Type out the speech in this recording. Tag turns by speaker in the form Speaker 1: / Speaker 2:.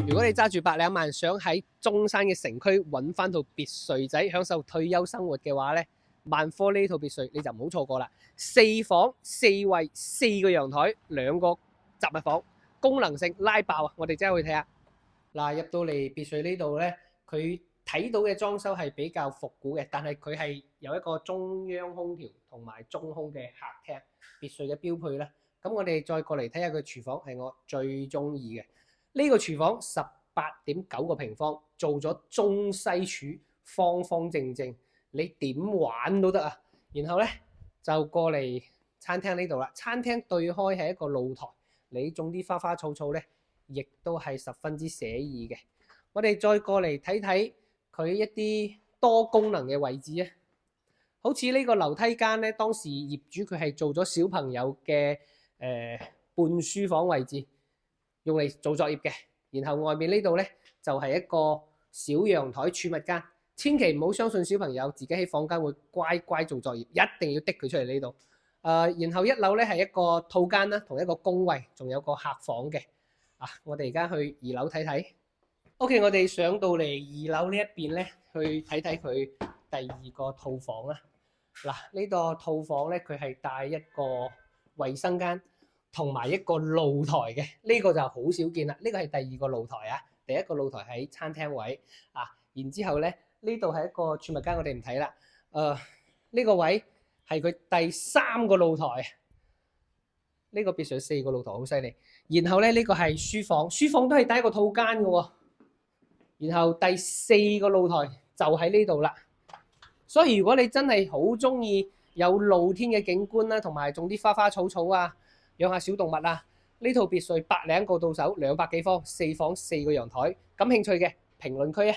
Speaker 1: 如果你揸住百零萬，想喺中山嘅城區揾翻套別墅仔，享受退休生活嘅話呢，萬科呢套別墅你就唔好錯過啦。4房4衛4個陽台，2個雜物房，功能性拉爆啊！我哋即刻去睇下。嗱，入到嚟別墅呢度呢，佢睇到嘅裝修係比較復古嘅，但係佢係有一個中央空調同埋中空嘅客廳，別墅嘅標配啦。咁我哋再過嚟睇下佢廚房，係我最中意嘅。呢個廚房18.9個平方，做咗中西廚，方方正正，你點玩都得啊！然後呢，就過嚟餐廳呢度啦，餐廳對開係一個露台，你種啲花花草草呢，亦都係十分之寫意嘅。我哋再過嚟睇睇佢一啲多功能嘅位置啊，好似呢個樓梯間呢，當時業主佢係做咗小朋友嘅半書房位置，用嚟做作業嘅。然後外面呢度呢，就係一個小陽台儲物間，千祈唔好相信小朋友自己喺房間會乖乖做作業，一定要滴佢出嚟呢度。然後1樓呢係一個套間啦，同一個工位，仲有個客房嘅。我哋而家去2樓睇睇。OK， 我哋上到嚟2樓呢一邊呢，去睇睇佢第2個套房啦。嗱，呢個套房呢，佢係帶一個衛生間同埋一個露台嘅，呢個就好少見啦。呢個係第2個露台啊，第1個露台喺餐廳位啊。然之後呢，呢度係一個儲物間，我哋唔睇啦。呢個位係佢第3個露台。呢個別墅4個露台，好犀利。然後咧，呢個係書房，書房都係帶一個套間嘅喎。然後第4個露台就喺呢度啦。所以如果你真係好中意有露天嘅景觀啦，同埋種啲花花草草啊，養下小動物啊，呢套別墅100零個到手，200幾方，4房4個陽台，感興趣嘅評論區啊！